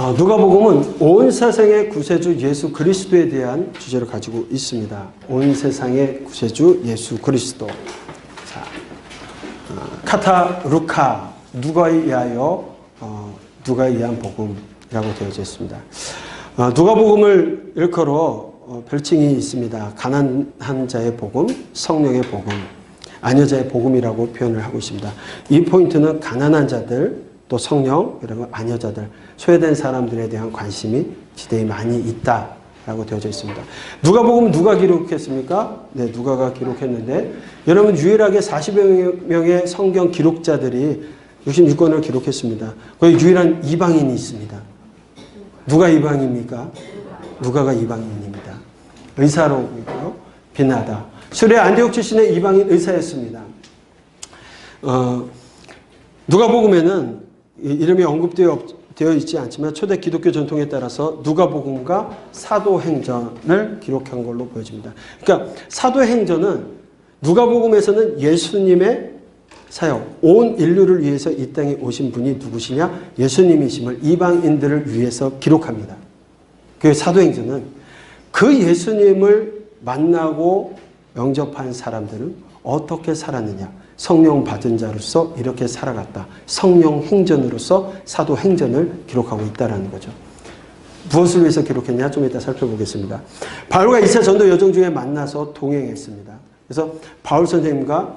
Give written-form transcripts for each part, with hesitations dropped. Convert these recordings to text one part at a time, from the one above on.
누가복음은 온 세상의 구세주 예수 그리스도에 대한 주제를 가지고 있습니다. 온 세상의 구세주 예수 그리스도. 자, 카타 루카 누가에 의하여 누가에 의한 복음이라고 되어져 있습니다. 누가복음을 일컬어 별칭이 있습니다. 가난한 자의 복음, 성령의 복음, 아녀자의 복음이라고 표현을 하고 있습니다. 이 포인트는 가난한 자들, 또 성령, 그리고 아녀자들, 소외된 사람들에 대한 관심이 지대히 많이 있다라고 되어져 있습니다. 누가복음 누가 기록했습니까? 네, 누가가 기록했는데 여러분 유일하게 40여 명의 성경 기록자들이 66권을 기록했습니다. 거기 유일한 이방인이 있습니다. 누가 이방인입니까? 누가가 이방인입니다. 의사로 있고요. 빛나다. 수레 안디옥 출신의 이방인 의사였습니다. 누가복음에는 이름이 언급되어 있지 않지만 초대 기독교 전통에 따라서 누가복음과 사도행전을 기록한 걸로 보여집니다. 그러니까 사도행전은 누가복음에서는 예수님의 사역, 온 인류를 위해서 이 땅에 오신 분이 누구시냐? 예수님이심을 이방인들을 위해서 기록합니다. 그 사도행전은 그 예수님을 만나고 영접한 사람들은 어떻게 살았느냐? 성령 받은 자로서 이렇게 살아갔다. 성령 행전으로서 사도행전을 기록하고 있다는 거죠. 무엇을 위해서 기록했냐? 좀 이따 살펴보겠습니다. 바울과 2차 전도 여정 중에 만나서 동행했습니다. 그래서 바울 선생님과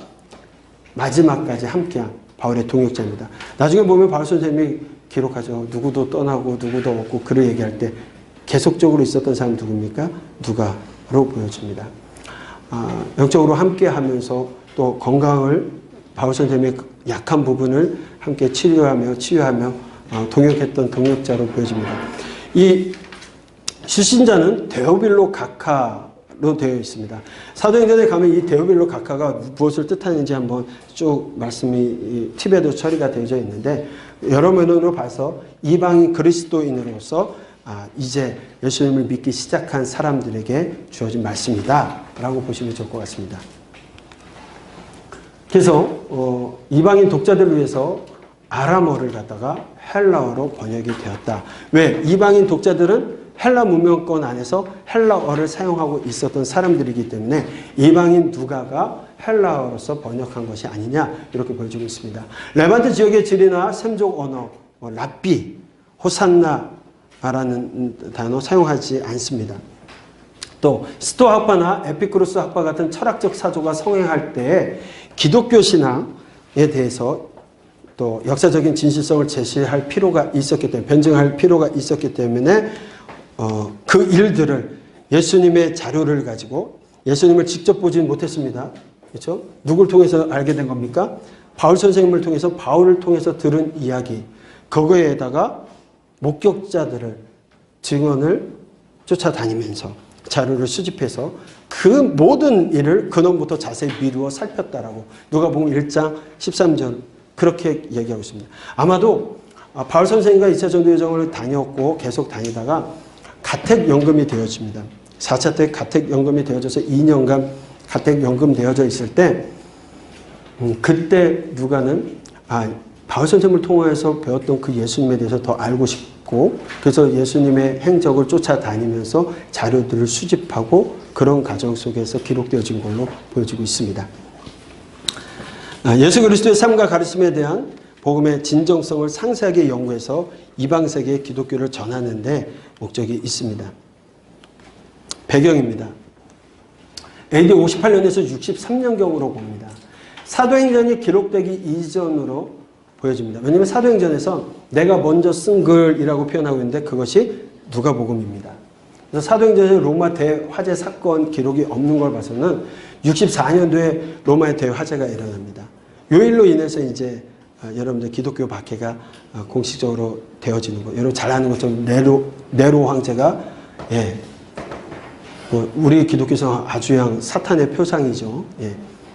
마지막까지 함께한 바울의 동역자입니다. 나중에 보면 바울 선생님이 기록하죠. 누구도 떠나고 누구도 없고 글을 얘기할 때 계속적으로 있었던 사람 누굽니까? 누가로 보여집니다. 영적으로 함께하면서 또 건강을 바울 선생님의 약한 부분을 함께 치유하며 동역했던 동역자로 보여집니다. 이 수신자는 데오빌로 가카로 되어 있습니다. 사도행전에 가면 이 데오빌로 가카가 무엇을 뜻하는지 한번 쭉 말씀이 팁에도 처리가 되어져 있는데 여러 면으로 봐서 이방인 그리스도인으로서 이제 예수님을 믿기 시작한 사람들에게 주어진 말씀이다 라고 보시면 좋을 것 같습니다. 그래서 이방인 독자들을 위해서 아람어를 갖다가 헬라어로 번역이 되었다. 왜? 이방인 독자들은 헬라 문명권 안에서 헬라어를 사용하고 있었던 사람들이기 때문에 이방인 누가가 헬라어로서 번역한 것이 아니냐 이렇게 보여지고 있습니다. 레반트 지역의 지리나 셈족 언어, 랍비, 호산나라는 단어 사용하지 않습니다. 또 스토 학파나 에피쿠로스 학파 같은 철학적 사조가 성행할 때 기독교 신앙에 대해서 또 역사적인 진실성을 제시할 필요가 있었기 때문에 변증할 필요가 있었기 때문에 그 일들을 예수님의 자료를 가지고 예수님을 직접 보지는 못했습니다. 그렇죠? 누굴 통해서 알게 된 겁니까? 바울 선생님을 통해서 바울을 통해서 들은 이야기 그거에다가 목격자들을 증언을 쫓아다니면서 자료를 수집해서 그 모든 일을 근원부터 자세히 미루어 살폈다라고 누가복음 1장 13절 그렇게 얘기하고 있습니다. 아마도 바울 선생님과 2차 전도 여정을 다녔고 계속 다니다가 가택연금이 되어집니다. 4차 때 가택연금이 되어져서 2년간 가택연금 되어져 있을 때 그때 누가는 바울 선생님을 통해서 배웠던 그 예수님에 대해서 더 알고 싶고 그래서 예수님의 행적을 쫓아다니면서 자료들을 수집하고 그런 과정 속에서 기록되어진 걸로 보여지고 있습니다. 예수 그리스도의 삶과 가르침에 대한 복음의 진정성을 상세하게 연구해서 이방 세계에 기독교를 전하는 데 목적이 있습니다. 배경입니다. AD 58년에서 63년경으로 봅니다. 사도행전이 기록되기 이전으로 보여집니다. 왜냐하면 사도행전에서 내가 먼저 쓴 글이라고 표현하고 있는데 그것이 누가복음입니다. 그래서 사도행전에 로마 대화재 사건 기록이 없는 걸 봐서는 64년도에 로마의 대화재가 일어납니다. 요 일로 인해서 이제 여러분들 기독교 박해가 공식적으로 되어지는 거. 여러분 잘 아는 것처럼 네로 황제가 우리 기독교에서 아주 사탄의 표상이죠.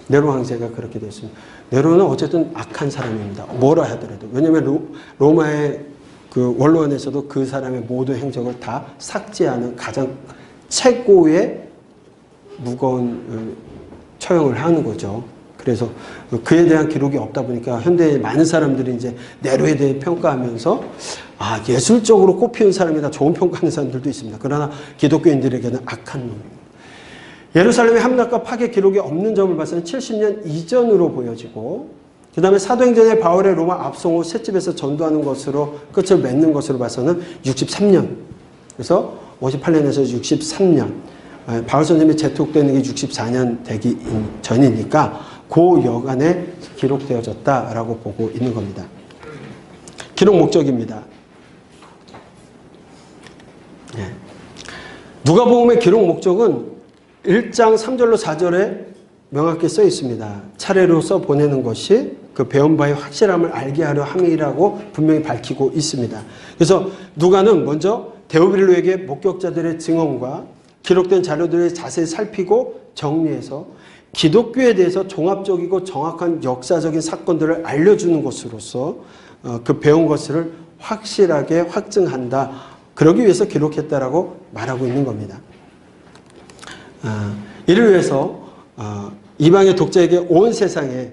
네로 황제가 그렇게 됐습니다. 네로는 어쨌든 악한 사람입니다. 뭐라 하더라도. 왜냐하면 로마의 그 원로원에서도 그 사람의 모든 행적을 다 삭제하는 가장 최고의 무거운 처형을 하는 거죠. 그래서 그에 대한 기록이 없다 보니까 현대의 많은 사람들이 이제 네로에 대해 평가하면서 예술적으로 꽃피운 사람이다, 좋은 평가하는 사람들도 있습니다. 그러나 기독교인들에게는 악한 놈입니다. 예루살렘의 함락과 파괴 기록이 없는 점을 봐서는 70년 이전으로 보여지고, 그 다음에 사도행전의 바울의 로마 압송 후 셋집에서 전도하는 것으로 끝을 맺는 것으로 봐서는 63년. 그래서 58년에서 63년. 바울 선생님이 재촉되는 게 64년 되기 전이니까 그 여간에 기록되어졌다라고 보고 있는 겁니다. 기록 목적입니다. 누가복음의 기록 목적은 1장 3절로 4절에 명확히 써 있습니다. 차례로 써 보내는 것이 그 배운 바의 확실함을 알게 하려 함이라고 분명히 밝히고 있습니다. 그래서 누가는 먼저 데오빌로에게 목격자들의 증언과 기록된 자료들을 자세히 살피고 정리해서 기독교에 대해서 종합적이고 정확한 역사적인 사건들을 알려주는 것으로서 그 배운 것을 확실하게 확증한다. 그러기 위해서 기록했다라고 말하고 있는 겁니다. 이를 위해서 이방의 독자에게 온 세상에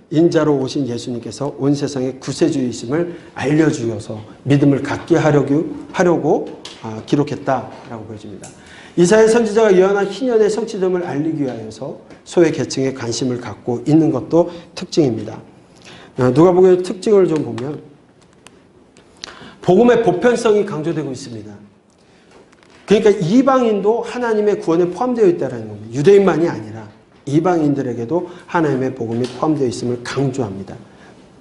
인자로 오신 예수님께서 온 세상의 구세주이심을 알려주어서 믿음을 갖게 하려고 기록했다라고 보여집니다. 이사야 선지자가 예언한 희년의 성취됨을 알리기 위하여서 소외 계층에 관심을 갖고 있는 것도 특징입니다. 누가복음의 특징을 좀 보면 복음의 보편성이 강조되고 있습니다. 그러니까 이방인도 하나님의 구원에 포함되어 있다는 겁니다. 유대인만이 아니라 이방인들에게도 하나님의 복음이 포함되어 있음을 강조합니다.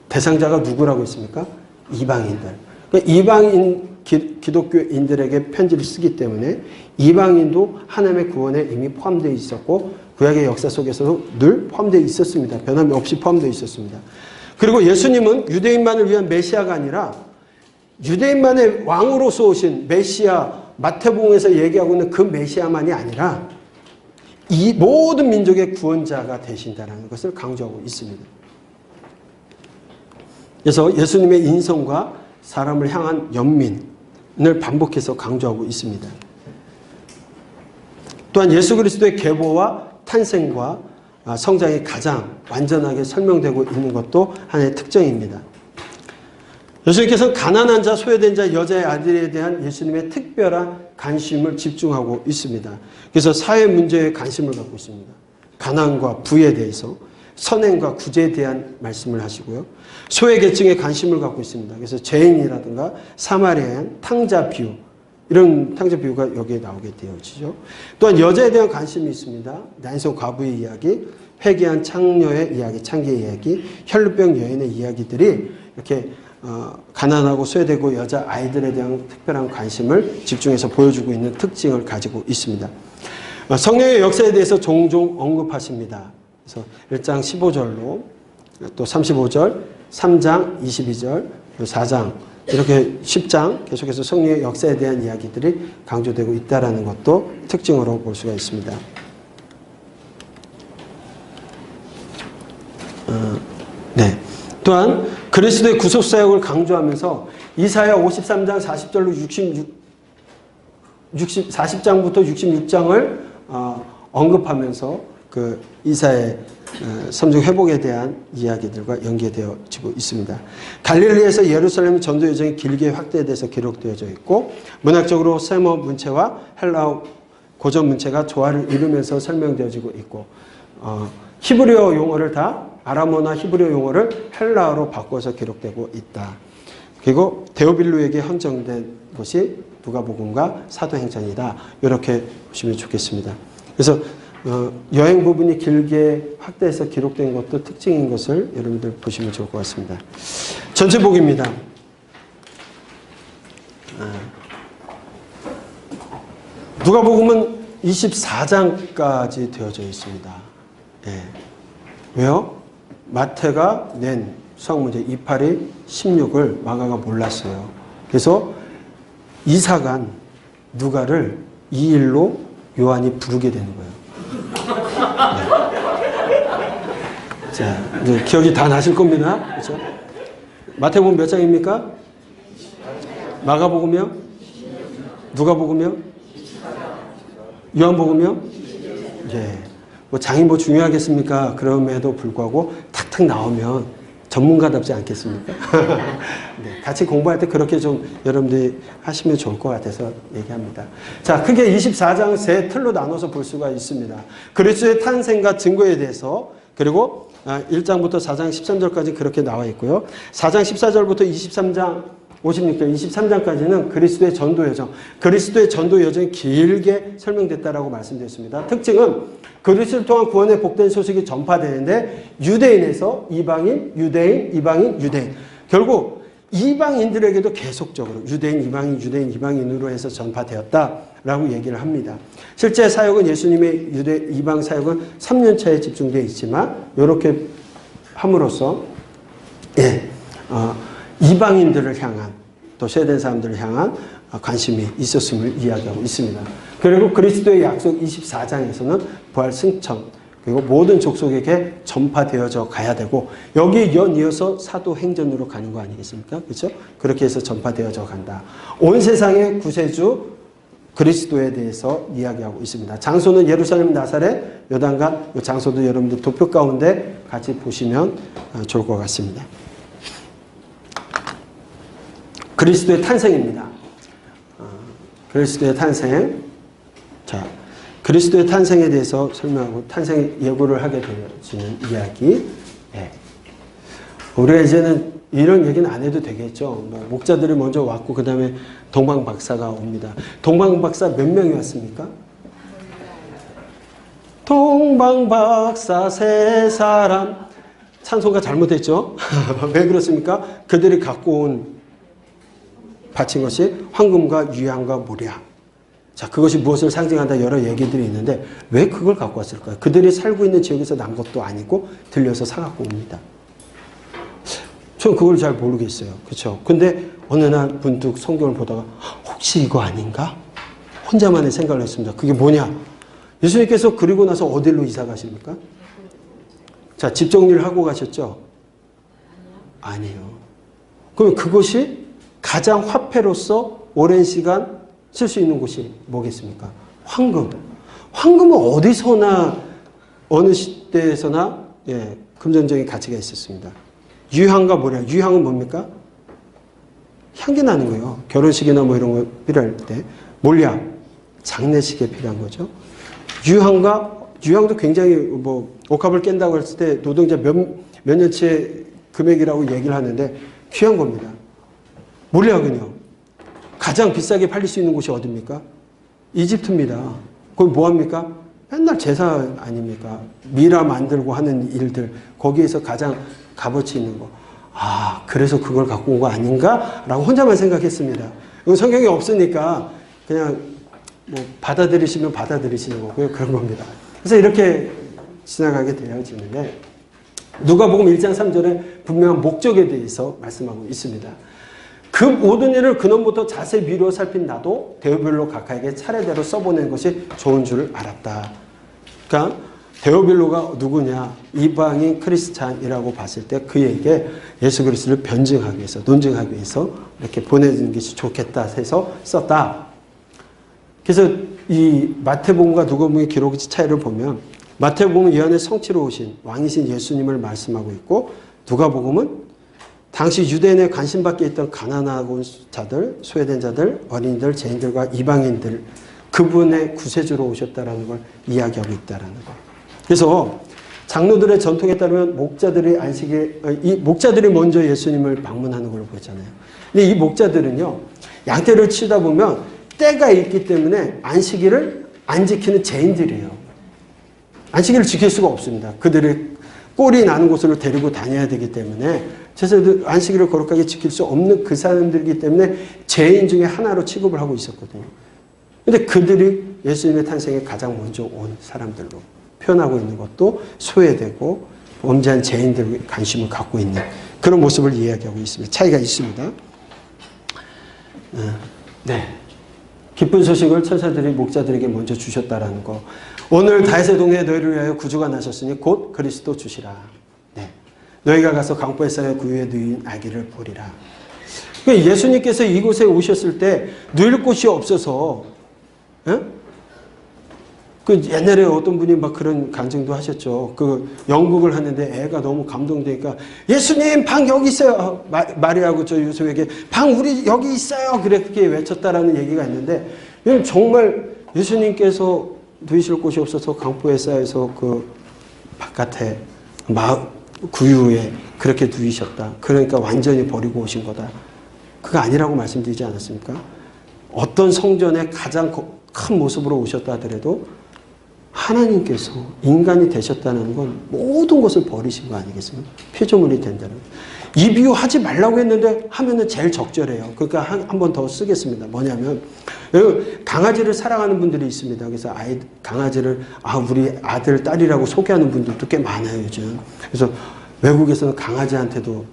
대상자가 누구라고 했습니까? 이방인들. 그러니까 이방인 기독교인들에게 편지를 쓰기 때문에 이방인도 하나님의 구원에 이미 포함되어 있었고 구약의 역사 속에서도 늘 포함되어 있었습니다. 변함이 없이 포함되어 있었습니다. 그리고 예수님은 유대인만을 위한 메시아가 아니라 유대인만의 왕으로서 오신 메시아, 마태복음에서 얘기하고 있는 그 메시아만이 아니라 이 모든 민족의 구원자가 되신다는 것을 강조하고 있습니다. 그래서 예수님의 인성과 사람을 향한 연민을 반복해서 강조하고 있습니다. 또한 예수 그리스도의 계보와 탄생과 성장이 가장 완전하게 설명되고 있는 것도 하나의 특징입니다. 예수님께서는 가난한 자, 소외된 자, 여자의 아들에 대한 예수님의 특별한 관심을 집중하고 있습니다. 그래서 사회 문제에 관심을 갖고 있습니다. 가난과 부에 대해서, 선행과 구제에 대한 말씀을 하시고요. 소외 계층에 관심을 갖고 있습니다. 그래서 죄인이라든가 사마리아인, 탕자 비유, 이런 탕자 비유가 여기에 나오게 되어지죠. 또한 여자에 대한 관심이 있습니다. 난소 과부의 이야기, 회개한 창녀의 이야기, 창기의 이야기, 혈루병 여인의 이야기들이 이렇게 가난하고 소외되고 여자 아이들에 대한 특별한 관심을 집중해서 보여주고 있는 특징을 가지고 있습니다. 성령의 역사에 대해서 종종 언급하십니다. 그래서 1장 15절로 또 35절, 3장 22절, 4장 이렇게 10장 계속해서 성령의 역사에 대한 이야기들이 강조되고 있다는 것도 특징으로 볼 수가 있습니다. 네. 또한 그리스도의 구속사역을 강조하면서 이사야 53장 40절로 40장부터 66장을 언급하면서 그 이사야의 성경 회복에 대한 이야기들과 연계되어지고 있습니다. 갈릴리에서 예루살렘 전도 여정이 길게 확대돼서 기록되어져 있고 문학적으로 세모 문체와 헬라어 고전 문체가 조화를 이루면서 설명되어지고 있고 히브리어 용어를 다 아람어나 히브리어 용어를 헬라어로 바꿔서 기록되고 있다. 그리고 데오빌로에게 헌정된 것이 누가복음과 사도행전이다. 이렇게 보시면 좋겠습니다. 그래서 여행 부분이 길게 확대해서 기록된 것도 특징인 것을 여러분들 보시면 좋을 것 같습니다. 전체 복입니다. 누가복음은 24장까지 되어져 있습니다. 예. 왜요? 마태가 낸 수학문제 282, 16을 마가가 몰랐어요. 그래서 이사간 누가를 이 일로 요한이 부르게 되는 거예요. 네. 자, 이제 기억이 다 나실 겁니다. 그렇죠? 마태복음 몇 장입니까? 마가복음이요? 누가복음이요? 요한복음이요? 예. 뭐 장이 뭐 중요하겠습니까? 그럼에도 불구하고 탁탁 나오면 전문가답지 않겠습니까? 네, 같이 공부할 때 그렇게 좀 여러분들이 하시면 좋을 것 같아서 얘기합니다. 자, 크게 24장 세 틀로 나눠서 볼 수가 있습니다. 그리스도의 탄생과 증거에 대해서, 그리고 1장부터 4장 13절까지 그렇게 나와 있고요. 4장 14절부터 23장 56절, 23장까지는 그리스도의 전도 여정, 그리스도의 전도 여정이 길게 설명됐다라고 말씀드렸습니다. 특징은 그리스도를 통한 구원의 복된 소식이 전파되는데 유대인에서 이방인, 유대인, 이방인, 유대인. 결국 이방인들에게도 계속적으로 유대인, 이방인, 유대인, 이방인으로 해서 전파되었다라고 얘기를 합니다. 실제 사역은 예수님의 이방 사역은 3년차에 집중되어 있지만 이렇게 함으로써 이방인들을 향한, 또 세된 사람들을 향한 관심이 있었음을 이야기하고 있습니다. 그리고 그리스도의 약속 24장에서는 부활 승천, 그리고 모든 족속에게 전파되어져 가야 되고, 여기에 연이어서 사도행전으로 가는 거 아니겠습니까? 그렇죠? 그렇게 해서 전파되어져 간다. 온 세상의 구세주 그리스도에 대해서 이야기하고 있습니다. 장소는 예루살렘, 나사렛, 요단강, 이 장소도 여러분들 도표 가운데 같이 보시면 좋을 것 같습니다. 그리스도의 탄생입니다. 그리스도의 탄생. 자, 그리스도의 탄생에 대해서 설명하고 탄생 예고를 하게 되어지는 이야기. 네. 우리가 이제는 이런 얘기는 안 해도 되겠죠. 목자들이 먼저 왔고 그 다음에 동방박사가 옵니다. 동방박사 몇 명이 왔습니까? 동방박사 세 사람. 찬송가 잘못했죠? 왜 그렇습니까? 그들이 갖고 온 바친 것이 황금과 유향과 모략. 자, 그것이 무엇을 상징한다 여러 얘기들이 있는데 왜 그걸 갖고 왔을까요? 그들이 살고 있는 지역에서 난 것도 아니고 들려서 사갖고 옵니다. 저는 그걸 잘 모르겠어요. 그렇죠? 근데 어느 날 문득 성경을 보다가 혹시 이거 아닌가? 혼자만의 생각을 했습니다. 그게 뭐냐? 예수님께서 그리고 나서 어디로 이사 가십니까? 자, 집 정리를 하고 가셨죠? 아니요. 그럼 그것이 가장 화폐로서 오랜 시간 쓸 수 있는 곳이 뭐겠습니까? 황금. 황금은 어디서나 어느 시대에서나 금전적인 가치가 있었습니다. 유향과 모략. 유향은 뭡니까? 향기 나는 거예요. 결혼식이나 뭐 이런 거 필요할 때. 모략. 장례식에 필요한 거죠. 유향도 굉장히 뭐 옥합을 깬다고 했을 때 노동자 몇 년치의 금액이라고 얘기를 하는데 귀한 겁니다. 모략은요, 가장 비싸게 팔릴 수 있는 곳이 어디입니까? 이집트입니다. 거기 뭐합니까? 맨날 제사 아닙니까? 미라 만들고 하는 일들, 거기에서 가장 값어치 있는 거. 아, 그래서 그걸 갖고 온 거 아닌가? 라고 혼자만 생각했습니다. 이거 성경이 없으니까 그냥 뭐 받아들이시면 받아들이시는 거고요. 그런 겁니다. 그래서 이렇게 지나가게 되어지는데 누가복음 1장 3절에 분명한 목적에 대해서 말씀하고 있습니다. 그 모든 일을 근원부터 자세히 미루어 살핀 나도 데오빌로 각하에게 차례대로 써보낸 것이 좋은 줄 알았다. 그러니까 데오빌로가 누구냐? 이방인 크리스찬이라고 봤을 때 그에게 예수 그리스도를 변증하기 위해서, 논증하기 위해서 이렇게 보내주는 것이 좋겠다 해서 썼다. 그래서 이 마태복음과 누가복음의 기록 차이를 보면 마태복음은 예언의 성취로 오신 왕이신 예수님을 말씀하고 있고, 누가복음은 당시 유대인의 관심 밖에 있던 가난하고 자들, 소외된 자들, 어린이들, 죄인들과 이방인들, 그분의 구세주로 오셨다라는 걸 이야기하고 있다라는 거. 그래서 장로들의 전통에 따르면 목자들이 먼저 예수님을 방문하는 걸로 보잖아요. 근데 이 목자들은요, 양떼를 치다 보면 때가 있기 때문에 안식일을 안 지키는 죄인들이에요. 안식일을 지킬 수가 없습니다. 그들의 꼴이 나는 곳으로 데리고 다녀야 되기 때문에, 그래서 안식일을 거룩하게 지킬 수 없는 그 사람들이기 때문에 죄인 중에 하나로 취급을 하고 있었거든요. 근데 그들이 예수님의 탄생에 가장 먼저 온 사람들로 표현하고 있는 것도 소외되고 범죄한 죄인들의 관심을 갖고 있는 그런 모습을 이야기하고 있습니다. 차이가 있습니다. 네. 기쁜 소식을 천사들이 목자들에게 먼저 주셨다라는 거. 오늘 다윗의 동네에 너희를 위하여 구주가 나셨으니 곧 그리스도 주시라. 네. 너희가 가서 강포에 쌓여 그 위에 누인 아기를 보리라. 그러니까 예수님께서 이곳에 오셨을 때 누일 곳이 없어서 그 옛날에 어떤 분이 막 그런 간증도 하셨죠. 그 연극을 하는데 애가 너무 감동되니까 예수님 방 여기 있어요. 마리아하고 저 요셉에게 방 우리 여기 있어요. 그렇게 외쳤다라는 얘기가 있는데 이건 정말 예수님께서 누이실 곳이 없어서 강포에 쌓여서 그 바깥에 구유에 그렇게 누이셨다. 그러니까 완전히 버리고 오신 거다. 그거 아니라고 말씀드리지 않았습니까? 어떤 성전의 가장 큰 모습으로 오셨다 하더라도 하나님께서 인간이 되셨다는 건 모든 것을 버리신 거 아니겠습니까? 피조물이 된다는 거. 이 비유 하지 말라고 했는데 하면은 제일 적절해요. 그러니까 한 번 더 쓰겠습니다. 뭐냐면 강아지를 사랑하는 분들이 있습니다. 그래서 강아지를 우리 아들, 딸이라고 소개하는 분들도 꽤 많아요, 요즘. 그래서 외국에서는 강아지한테도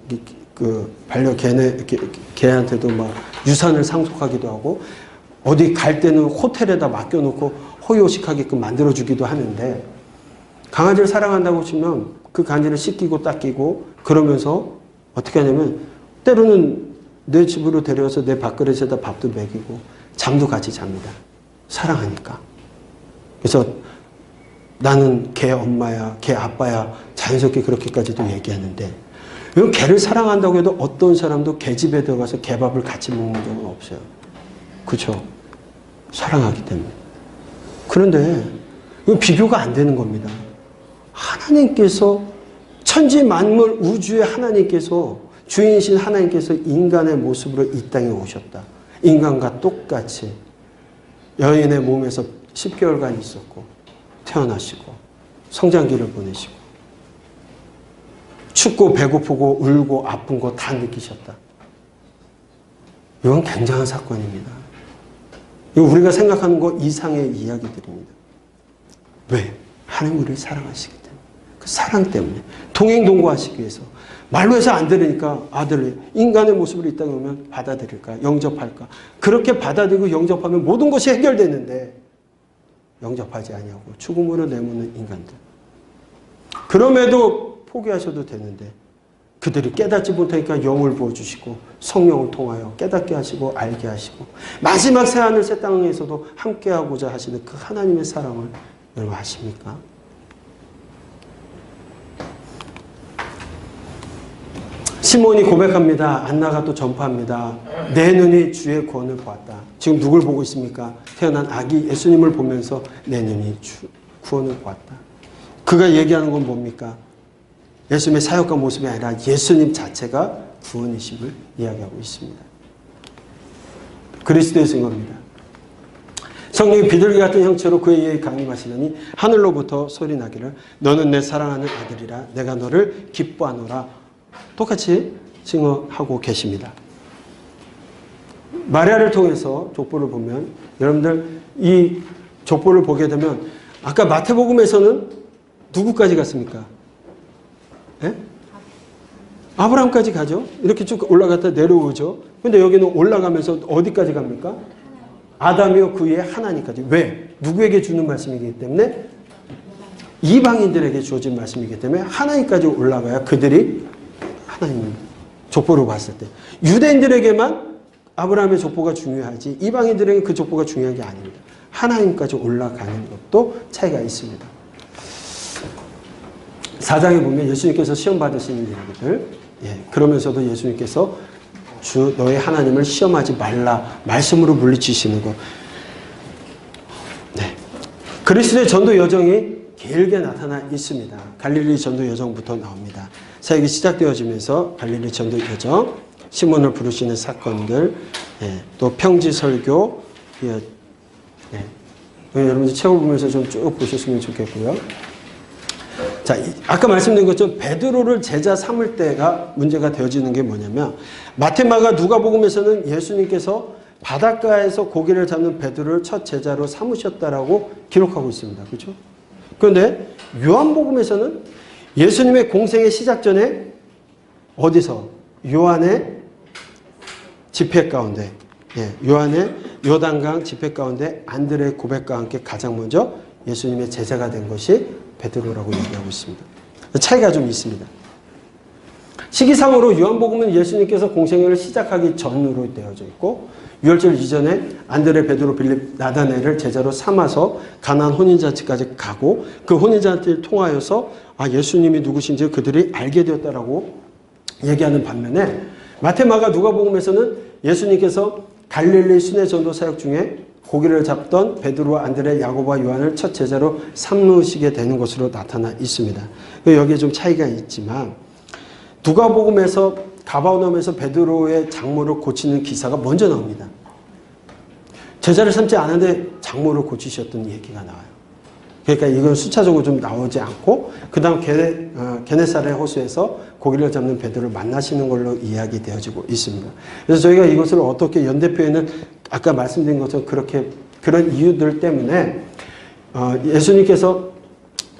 개한테도 막 유산을 상속하기도 하고 어디 갈 때는 호텔에다 맡겨놓고 호요식하게끔 만들어주기도 하는데 강아지를 사랑한다고 치면 그 강아지를 씻기고 닦이고 그러면서 어떻게 하냐면 때로는 내 집으로 데려와서 내 밥그릇에다 밥도 먹이고 잠도 같이 잡니다. 사랑하니까. 그래서 나는 걔 엄마야, 걔 아빠야 자연스럽게 그렇게까지도 얘기하는데 개를 사랑한다고 해도 어떤 사람도 개 집에 들어가서 개밥을 같이 먹는 적은 없어요. 그렇죠? 사랑하기 때문에. 그런데 이거 비교가 안 되는 겁니다. 하나님께서 천지 만물 우주의 하나님께서 주인이신 하나님께서 인간의 모습으로 이 땅에 오셨다. 인간과 똑같이 여인의 몸에서 10개월간 있었고 태어나시고 성장기를 보내시고 춥고 배고프고 울고 아픈 거 다 느끼셨다. 이건 굉장한 사건입니다. 이거 우리가 생각하는 것 이상의 이야기들입니다. 왜? 하나님 우리를 사랑하시기 때문에. 그 사랑 때문에. 동행동거하시기 위해서. 말로 해서 안 들으니까 아들이 인간의 모습으로 이 땅에 오면 받아들일까? 영접할까? 그렇게 받아들이고 영접하면 모든 것이 해결되는데 영접하지 아니하고 죽음으로 내모는 인간들. 그럼에도 포기하셔도 되는데 그들이 깨닫지 못하니까 영을 부어주시고 성령을 통하여 깨닫게 하시고 알게 하시고 마지막 새하늘 새 땅에서도 함께하고자 하시는 그 하나님의 사랑을 여러분 아십니까? 시몬이 고백합니다. 안나가 또 전파합니다. 내 눈이 주의 구원을 보았다. 지금 누굴 보고 있습니까? 태어난 아기 예수님을 보면서 내 눈이 구원을 보았다. 그가 얘기하는 건 뭡니까? 예수님의 사역과 모습이 아니라 예수님 자체가 구원이심을 이야기하고 있습니다. 그리스도의 증거입니다. 성령이 비둘기 같은 형체로 그에게 강림하시더니 하늘로부터 소리 나기를 너는 내 사랑하는 아들이라 내가 너를 기뻐하노라. 똑같이 증언하고 계십니다. 마리아를 통해서 족보를 보면 여러분들 이 족보를 보게 되면 아까 마태복음에서는 누구까지 갔습니까? 예? 아브라함까지 가죠. 이렇게 쭉 올라갔다 내려오죠. 근데 여기는 올라가면서 어디까지 갑니까? 아담이요 그 위에 하나님까지. 왜? 누구에게 주는 말씀이기 때문에? 이방인들에게 주어진 말씀이기 때문에 하나님까지 올라가야 그들이 하나님 족보로 봤을 때 유대인들에게만 아브라함의 족보가 중요하지 이방인들에게 그 족보가 중요한 게 아닙니다. 하나님까지 올라가는 것도 차이가 있습니다. 4장에 보면 예수님께서 시험 받으시는 이야기들, 그러면서도 예수님께서 주 너의 하나님을 시험하지 말라 말씀으로 물리치시는 것. 네. 그리스도의 전도 여정이 길게 나타나 있습니다. 갈릴리 전도 여정부터 나옵니다. 사역이 시작되어지면서 갈릴리 전도 여정, 시몬을 부르시는 사건들, 또 평지 설교, 여러분들 책을 보면서 좀 쭉 보셨으면 좋겠고요. 자, 아까 말씀드린 것처럼 베드로를 제자 삼을 때가 문제가 되어지는 게 뭐냐면 마테마가 누가복음에서는 예수님께서 바닷가에서 고기를 잡는 베드로를 첫 제자로 삼으셨다라고 기록하고 있습니다. 그렇죠? 그런데 요한복음에서는 예수님의 공생의 시작 전에 어디서? 요한의 집회 가운데, 요한의 요단강 집회 가운데 안드레의 고백과 함께 가장 먼저 예수님의 제자가 된 것이 베드로라고 얘기하고 있습니다. 차이가 좀 있습니다. 시기상으로 요한복음은 예수님께서 공생애를 시작하기 전으로 되어져 있고 유월절 이전에 안드레, 베드로, 빌립, 나다넬을 제자로 삼아서 가나안 혼인잔치까지 가고 그 혼인잔치를 통하여서 예수님이 누구신지 그들이 알게 되었다라고 얘기하는 반면에 마태, 마가, 누가복음에서는 예수님께서 갈릴리 순회 전도 사역 중에 고기를 잡던 베드로와 안드레, 야고보와 요한을 첫 제자로 삼으시게 되는 것으로 나타나 있습니다. 여기에 좀 차이가 있지만 누가복음에서 가버나움에서 베드로의 장모를 고치는 기사가 먼저 나옵니다. 제자를 삼지 않은데 장모를 고치셨던 얘기가 나와요. 그러니까 이건 수차적으로 좀 나오지 않고 그 다음 게네사렛 호수에서 고기를 잡는 베드로를 만나시는 걸로 이야기되어지고 있습니다. 그래서 저희가 이것을 어떻게 연대표에는 아까 말씀드린 것처럼 그런 이유들 때문에 예수님께서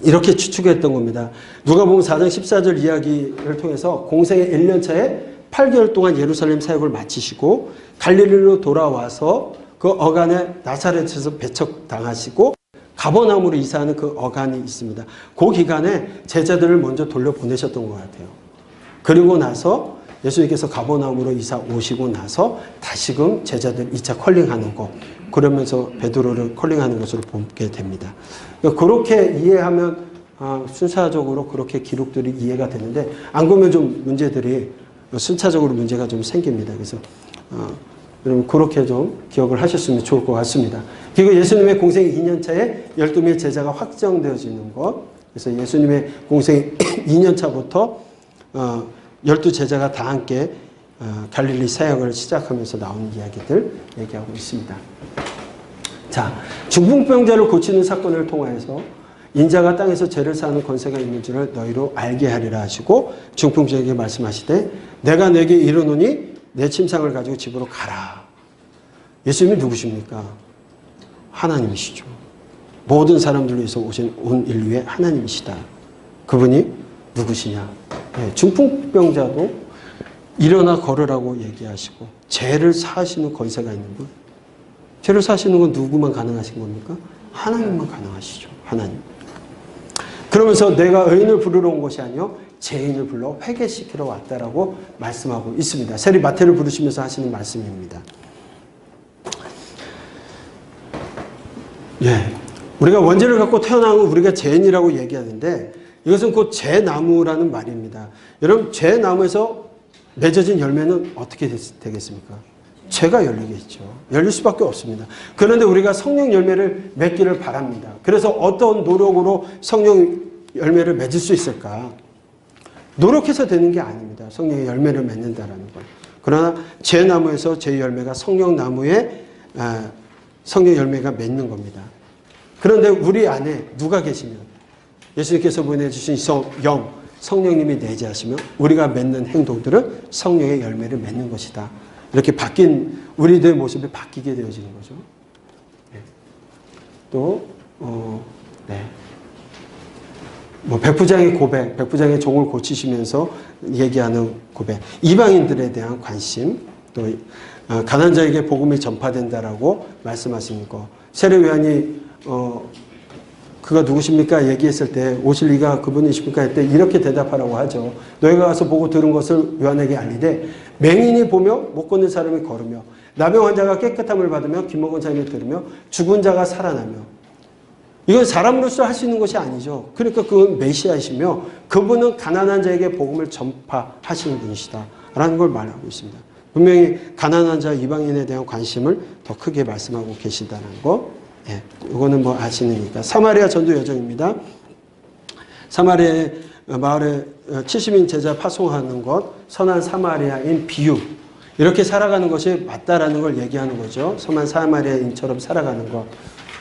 이렇게 추측했던 겁니다. 누가복음 4장 14절 이야기를 통해서 공생의 1년 차에 8개월 동안 예루살렘 사역을 마치시고 갈릴리로 돌아와서 그 어간에 나사렛에서 배척당하시고 가버나움으로 이사하는 그 어간이 있습니다. 그 기간에 제자들을 먼저 돌려보내셨던 것 같아요. 그리고 나서 예수님께서 가버나움으로 이사 오시고 나서 다시금 제자들 2차 컬링하는 것, 그러면서 베드로를 컬링하는 것으로 보게 됩니다. 그렇게 이해하면 순차적으로 그렇게 기록들이 이해가 되는데 안 그러면 좀 문제들이 순차적으로 문제가 좀 생깁니다. 그래서 여러분 그렇게 좀 기억을 하셨으면 좋을 것 같습니다. 그리고 예수님의 공생 2년 차에 12명의 제자가 확정되어지는 것. 그래서 예수님의 공생 2년 차부터 12제자가 다 함께 갈릴리 사역을 시작하면서 나오는 이야기들 얘기하고 있습니다. 자, 중풍병자를 고치는 사건을 통하여서 인자가 땅에서 죄를 사하는 권세가 있는 줄을 너희로 알게 하리라 하시고 중풍병자에게 말씀하시되 내가 내게 이르노니 내 침상을 가지고 집으로 가라. 예수님이 누구십니까? 하나님이시죠. 모든 사람들을 위해서 오신 온 인류의 하나님이시다. 그분이 누구시냐? 네, 중풍병자도 일어나 걸으라고 얘기하시고 죄를 사하시는 권세가 있는 분. 죄를 사하시는 건 누구만 가능하신 겁니까? 하나님만 가능하시죠. 하나님. 그러면서 내가 의인을 부르러 온 것이 아니요 죄인을 불러 회개시키러 왔다라고 말씀하고 있습니다. 세리 마태를 부르시면서 하시는 말씀입니다. 예, 우리가 원죄를 갖고 태어나면 우리가 죄인이라고 얘기하는데 이것은 곧 죄나무라는 말입니다. 여러분 죄나무에서 맺어진 열매는 어떻게 되겠습니까? 죄가 열리겠죠. 열릴 수밖에 없습니다. 그런데 우리가 성령 열매를 맺기를 바랍니다. 그래서 어떤 노력으로 성령 열매를 맺을 수 있을까? 노력해서 되는 게 아닙니다. 성령의 열매를 맺는다라는 것. 그러나 죄나무에서 죄 열매가 성령나무에 성령 열매가 맺는 겁니다. 그런데 우리 안에 누가 계시면 예수님께서 보내주신 성령님이 내재하시면 우리가 맺는 행동들은 성령의 열매를 맺는 것이다. 이렇게 바뀐 우리들의 모습이 바뀌게 되어지는 거죠. 네. 또 네. 백부장의 고백, 백부장의 종을 고치시면서 얘기하는 고백, 이방인들에 대한 관심, 또 가난한 자에게 복음이 전파된다라고 말씀하시는 거. 세례 요한이 그가 누구십니까? 얘기했을 때 오실 이가 그분이십니까? 했을 때 이렇게 대답하라고 하죠. 너희가 가서 보고 들은 것을 요한에게 알리되 맹인이 보며 못 걷는 사람이 걸으며 나병 환자가 깨끗함을 받으며 귀먹은 사람이 들으며 죽은 자가 살아나며. 이건 사람으로서 할 수 있는 것이 아니죠. 그러니까 그건 메시아이시며 그분은 가난한 자에게 복음을 전파하시는 분이시다 라는 걸 말하고 있습니다. 분명히 가난한 자 이방인에 대한 관심을 더 크게 말씀하고 계시다는 거. 예, 이거는 뭐 아시니까. 사마리아 전도 여정입니다. 사마리아 마을에 70인 제자 파송하는 것, 선한 사마리아인 비유. 이렇게 살아가는 것이 맞다라는 걸 얘기하는 거죠. 선한 사마리아인처럼 살아가는 것.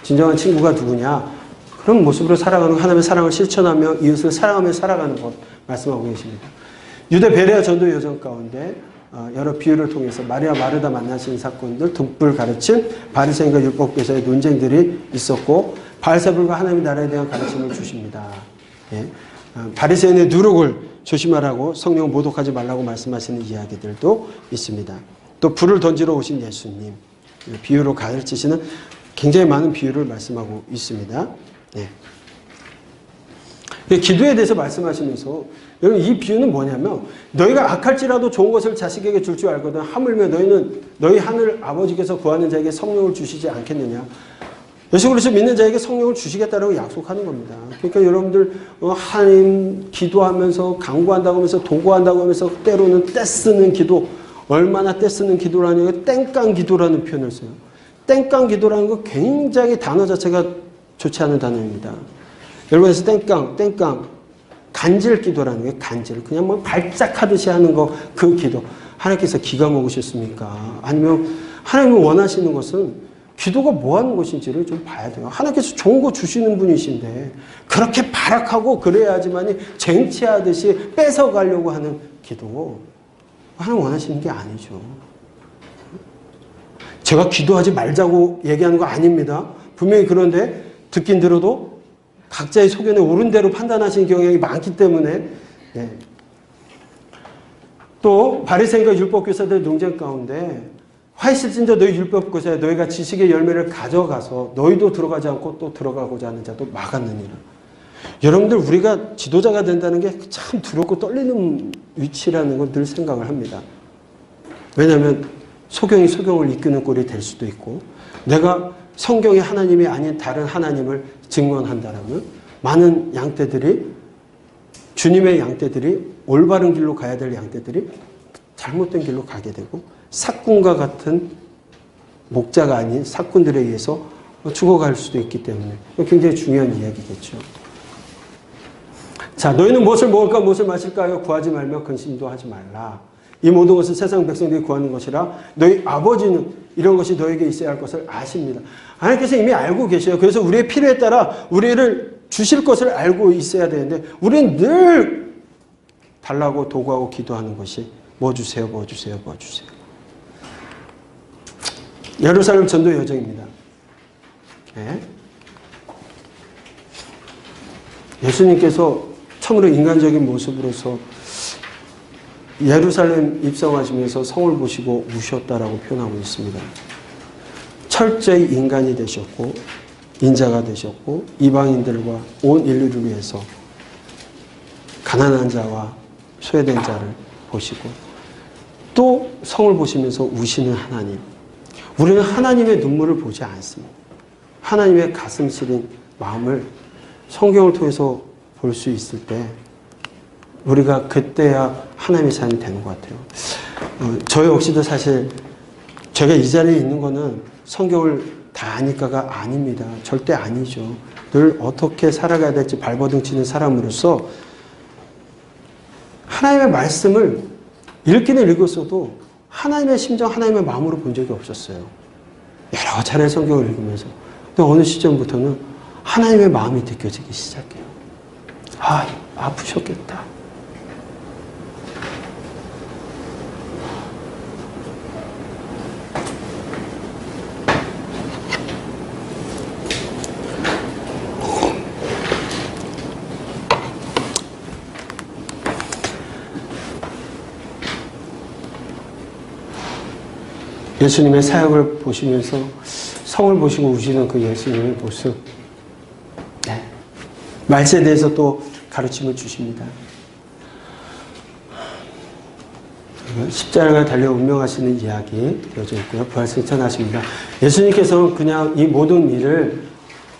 진정한 친구가 누구냐? 그런 모습으로 살아가는 하나님의 사랑을 실천하며 이웃을 사랑하며 살아가는 것 말씀하고 계십니다. 유대 베레아 전도 여정 가운데 여러 비유를 통해서 마리아 마르다 만나신 사건들, 등불 가르침, 바리새인과 율법교사의 논쟁들이 있었고 바알세불과 하나님의 나라에 대한 가르침을 주십니다. 예. 바리새인의 누룩을 조심하라고 성령 모독하지 말라고 말씀하시는 이야기들도 있습니다. 또 불을 던지러 오신 예수님, 비유로 가르치시는 굉장히 많은 비유를 말씀하고 있습니다. 예. 기도에 대해서 말씀하시면서 여러분 이 비유는 뭐냐면 너희가 악할지라도 좋은 것을 자식에게 줄 줄 알거든 하물며 너희는 너희 하늘 아버지께서 구하는 자에게 성령을 주시지 않겠느냐. 예수 그리스도 믿는 자에게 성령을 주시겠다라고 약속하는 겁니다. 그러니까 여러분들 하나님 기도하면서 간구한다고 하면서 도구한다고 하면서 때로는 떼쓰는 기도, 얼마나 떼쓰는 기도라는 땡깡 기도라는 표현을 써요. 땡깡 기도라는 거 굉장히 단어 자체가 좋지 않은 단어입니다. 여러분에서 땡깡 간질 기도라는 게 간질 그냥 뭐 발작하듯이 하는 거 그 기도 하나님께서 기가 먹으셨습니까? 아니면 하나님이 원하시는 것은 기도가 뭐 하는 것인지를 좀 봐야 돼요. 하나님께서 좋은 거 주시는 분이신데 그렇게 발악하고 그래야지만이 쟁취하듯이 뺏어가려고 하는 기도 하나님 원하시는 게 아니죠. 제가 기도하지 말자고 얘기하는 거 아닙니다. 분명히 그런데 듣긴 들어도 각자의 소견에 옳은 대로 판단하시는 경향이 많기 때문에 네. 또 바리새인과 율법교사들의 논쟁 가운데 화이실진저 너희 율법교사야 너희가 지식의 열매를 가져가서 너희도 들어가지 않고 또 들어가고자 하는 자도 막았느니라. 여러분들 우리가 지도자가 된다는 게 참 두렵고 떨리는 위치라는 걸 늘 생각을 합니다. 왜냐하면 소경이 소경을 이끄는 꼴이 될 수도 있고 내가 성경의 하나님이 아닌 다른 하나님을 증언한다라면 많은 양떼들이 주님의 양떼들이 올바른 길로 가야 될 양떼들이 잘못된 길로 가게 되고 사꾼과 같은 목자가 아닌 사꾼들에 의해서 죽어갈 수도 있기 때문에 굉장히 중요한 이야기겠죠. 자, 너희는 무엇을 먹을까 무엇을 마실까 하여 구하지 말며 근심도 하지 말라. 이 모든 것은 세상 백성들이 구하는 것이라 너희 아버지는 이런 것이 너에게 있어야 할 것을 아십니다. 하나님께서 이미 알고 계셔요. 그래서 우리의 필요에 따라 우리를 주실 것을 알고 있어야 되는데 우리는 늘 달라고 도구하고 기도하는 것이 뭐 주세요, 뭐 주세요, 뭐 주세요. 예루살렘 전도 여정입니다. 네. 예수님께서 참으로 인간적인 모습으로서 예루살렘 입성하시면서 성을 보시고 우셨다라고 표현하고 있습니다. 철저히 인간이 되셨고 인자가 되셨고 이방인들과 온 인류를 위해서 가난한 자와 소외된 자를 보시고 또 성을 보시면서 우시는 하나님. 우리는 하나님의 눈물을 보지 않습니다. 하나님의 가슴 시린 마음을 성경을 통해서 볼 수 있을 때 우리가 그때야 하나님의 삶이 되는 것 같아요. 저 역시도 사실 제가 이 자리에 있는 거는 성경을 다 아니까가 아닙니다. 절대 아니죠. 늘 어떻게 살아가야 될지 발버둥 치는 사람으로서 하나님의 말씀을 읽기는 읽었어도 하나님의 심정, 하나님의 마음으로 본 적이 없었어요. 여러 차례 성경을 읽으면서. 근데 어느 시점부터는 하나님의 마음이 느껴지기 시작해요. 아, 아프셨겠다. 예수님의 사역을 보시면서 성을 보시고 우시는 그 예수님의 모습. 네. 말세에 대해서 또 가르침을 주십니다. 십자가에 달려 운명하시는 이야기 되어져 있고요. 부활승천하십니다. 예수님께서는 그냥 이 모든 일을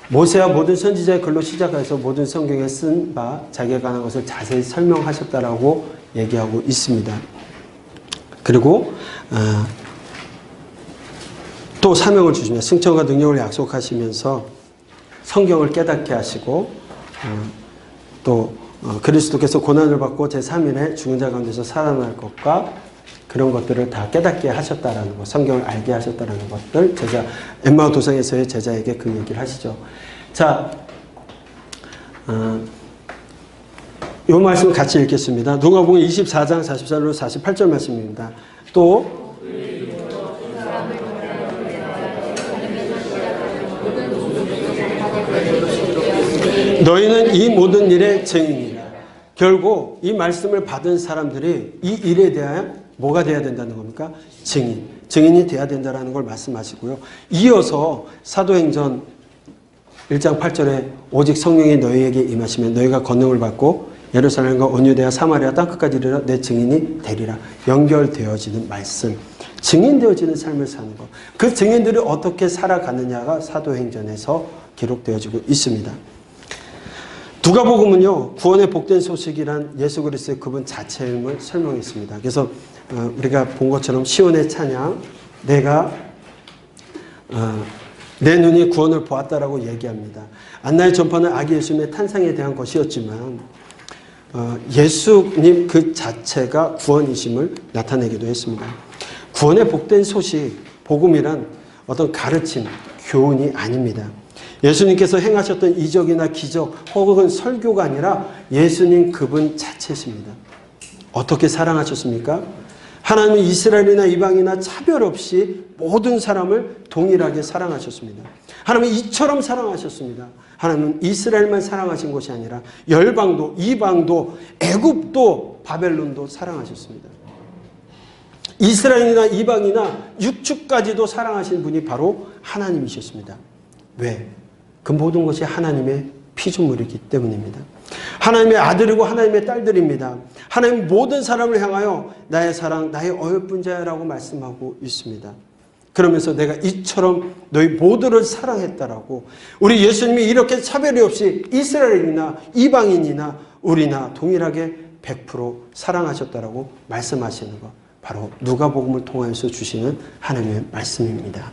모세와 모든 선지자의 글로 시작해서 모든 성경에 쓴 바 자기가 관한 것을 자세히 설명하셨다라고 얘기하고 있습니다. 그리고 또 사명을 주시며 승천과 능력을 약속하시면서 성경을 깨닫게 하시고 또 그리스도께서 고난을 받고 제3일에 죽은 자 가운데서 살아날 것과 그런 것들을 다 깨닫게 하셨다라는 것, 성경을 알게 하셨다라는 것들 제자 엠마오 도상에서의 제자에게 그 얘기를 하시죠. 자, 이 말씀 같이 읽겠습니다. 누가복음 24장 44절 48절 말씀입니다. 또 너희는 이 모든 일의 증인이라. 결국 이 말씀을 받은 사람들이 이 일에 대하여 뭐가 돼야 된다는 겁니까? 증인이 돼야 된다는 걸 말씀하시고요. 이어서 사도행전 1장 8절에 오직 성령이 너희에게 임하시면 너희가 권능을 받고 예루살렘과 온 유대와 사마리아 땅끝까지 이르러 내 증인이 되리라. 연결되어지는 말씀. 증인되어지는 삶을 사는 것. 그 증인들이 어떻게 살아가느냐가 사도행전에서 기록되어지고 있습니다. 누가복음은요, 구원의 복된 소식이란 예수 그리스도의 그분 자체임을 설명했습니다. 그래서 우리가 본 것처럼 시온의 찬양, 내가 내 눈이 구원을 보았다라고 얘기합니다. 안나의 전파는 아기 예수님의 탄생에 대한 것이었지만 예수님 그 자체가 구원이심을 나타내기도 했습니다. 구원의 복된 소식, 복음이란 어떤 가르침, 교훈이 아닙니다. 예수님께서 행하셨던 이적이나 기적 혹은 설교가 아니라 예수님 그분 자체십니다. 어떻게 사랑하셨습니까? 하나님은 이스라엘이나 이방이나 차별 없이 모든 사람을 동일하게 사랑하셨습니다. 하나님은 이처럼 사랑하셨습니다. 하나님은 이스라엘만 사랑하신 것이 아니라 열방도, 이방도, 애굽도, 바벨론도 사랑하셨습니다. 이스라엘이나 이방이나 육축까지도 사랑하신 분이 바로 하나님이셨습니다. 왜? 그 모든 것이 하나님의 피조물이기 때문입니다. 하나님의 아들이고 하나님의 딸들입니다. 하나님 모든 사람을 향하여 나의 사랑, 나의 어여쁜 자라고 말씀하고 있습니다. 그러면서 내가 이처럼 너희 모두를 사랑했다라고, 우리 예수님이 이렇게 차별이 없이 이스라엘이나 이방인이나 우리나 동일하게 100% 사랑하셨다라고 말씀하시는 것, 바로 누가복음을 통하여서 주시는 하나님의 말씀입니다.